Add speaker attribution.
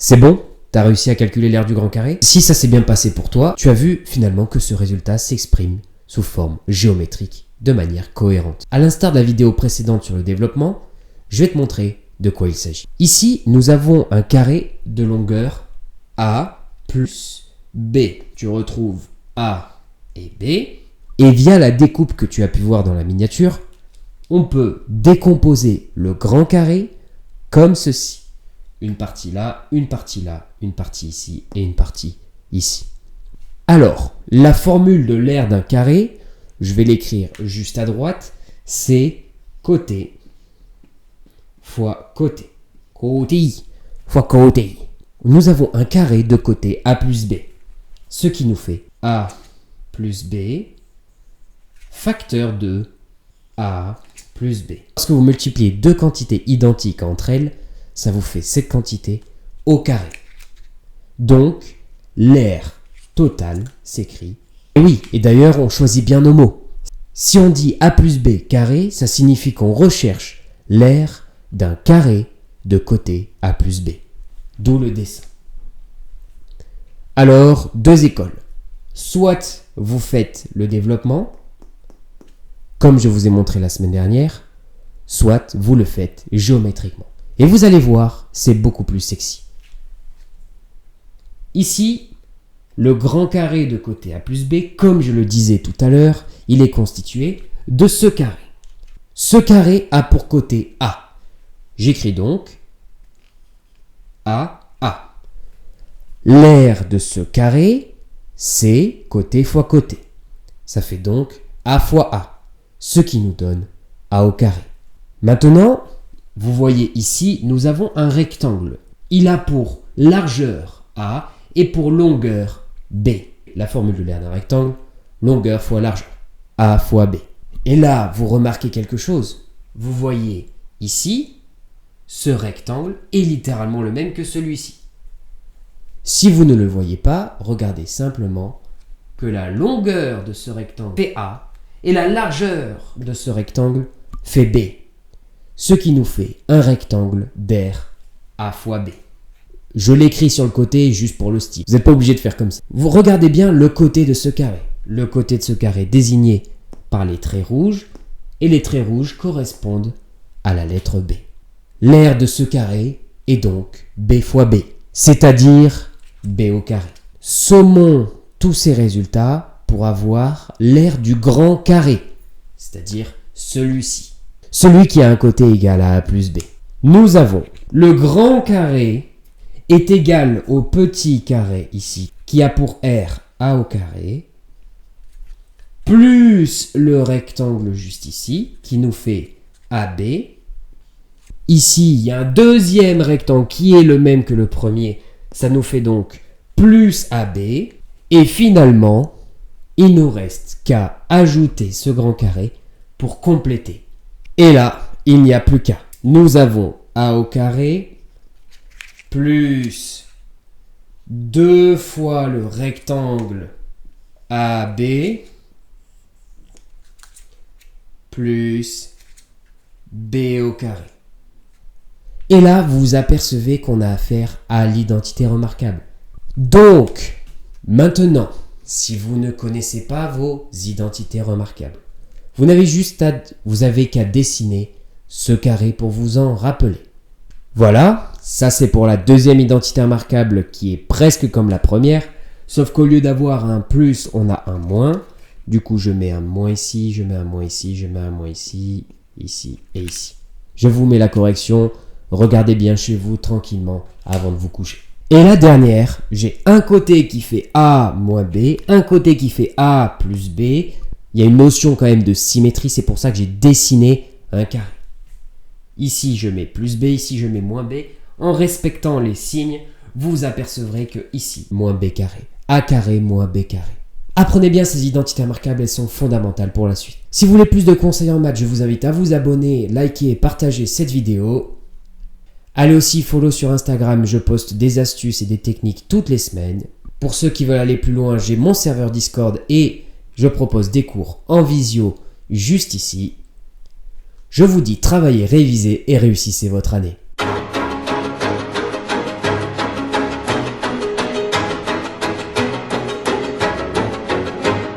Speaker 1: C'est bon? T'as réussi à calculer l'aire du grand carré? Si ça s'est bien passé pour toi, tu as vu finalement que ce résultat s'exprime sous forme géométrique de manière cohérente. À l'instar de la vidéo précédente sur le développement, je vais te montrer de quoi il s'agit. Ici, nous avons un carré de longueur A plus B. Tu retrouves A et B. Et via la découpe que tu as pu voir dans la miniature, on peut décomposer le grand carré comme ceci. Une partie là, une partie là, une partie ici et une partie ici. Alors, la formule de l'aire d'un carré, je vais l'écrire juste à droite, c'est côté fois côté. Côté fois côté. Nous avons un carré de côté A plus B, ce qui nous fait A plus B facteur de A plus B. Lorsque vous multipliez deux quantités identiques entre elles, ça vous fait cette quantité au carré. Donc, l'aire totale s'écrit. Et oui, et d'ailleurs, on choisit bien nos mots. Si on dit A plus B carré, ça signifie qu'on recherche l'aire d'un carré de côté A plus B. D'où le dessin. Alors, deux écoles. Soit vous faites le développement, comme je vous ai montré la semaine dernière, soit vous le faites géométriquement. Et vous allez voir, c'est beaucoup plus sexy. Ici, le grand carré de côté A plus B, comme je le disais tout à l'heure, il est constitué de ce carré. Ce carré a pour côté A. J'écris donc A. L'aire de ce carré, c'est côté fois côté. Ça fait donc A fois A, ce qui nous donne A au carré. Maintenant, vous voyez ici, nous avons un rectangle. Il a pour largeur A et pour longueur B. La formule de l'aire d'un rectangle, longueur fois largeur, A fois B. Et là, vous remarquez quelque chose. Vous voyez ici, ce rectangle est littéralement le même que celui-ci. Si vous ne le voyez pas, regardez simplement que la longueur de ce rectangle fait A et la largeur de ce rectangle fait B. Ce qui nous fait un rectangle d'aire A fois B. Je l'écris sur le côté juste pour le style. Vous n'êtes pas obligé de faire comme ça. Vous regardez bien le côté de ce carré. Le côté de ce carré désigné par les traits rouges. Et les traits rouges correspondent à la lettre B. L'aire de ce carré est donc B fois B. C'est-à-dire B au carré. Sommons tous ces résultats pour avoir l'aire du grand carré. C'est-à-dire celui-ci. Celui qui a un côté égal à A plus B. Nous avons le grand carré est égal au petit carré ici, qui a pour R A au carré, plus le rectangle juste ici, qui nous fait AB. Ici, il y a un deuxième rectangle qui est le même que le premier, ça nous fait donc plus AB. Et finalement, il nous reste qu'à ajouter ce grand carré pour compléter. Et là, il n'y a plus qu'à. Nous avons A au carré plus 2 fois le rectangle AB plus B au carré. Et là, vous vous apercevez qu'on a affaire à l'identité remarquable. Donc, maintenant, si vous ne connaissez pas vos identités remarquables, vous avez qu'à dessiner ce carré pour vous en rappeler. Voilà, ça c'est pour la deuxième identité remarquable qui est presque comme la première, sauf qu'au lieu d'avoir un plus, on a un moins. Du coup, je mets un moins ici, je mets un moins ici, je mets un moins ici, ici et ici. Je vous mets la correction, regardez bien chez vous tranquillement avant de vous coucher. Et la dernière, j'ai un côté qui fait A moins B, un côté qui fait A plus B. Il y a une notion quand même de symétrie, c'est pour ça que j'ai dessiné un carré. Ici, je mets plus B, ici, je mets moins B. En respectant les signes, vous apercevrez que ici, moins B carré, A carré, moins B carré. Apprenez bien ces identités remarquables, elles sont fondamentales pour la suite. Si vous voulez plus de conseils en maths, je vous invite à vous abonner, liker et partager cette vidéo. Allez aussi follow sur Instagram, je poste des astuces et des techniques toutes les semaines. Pour ceux qui veulent aller plus loin, j'ai mon serveur Discord et je propose des cours en visio juste ici. Je vous dis travaillez, révisez et réussissez votre année.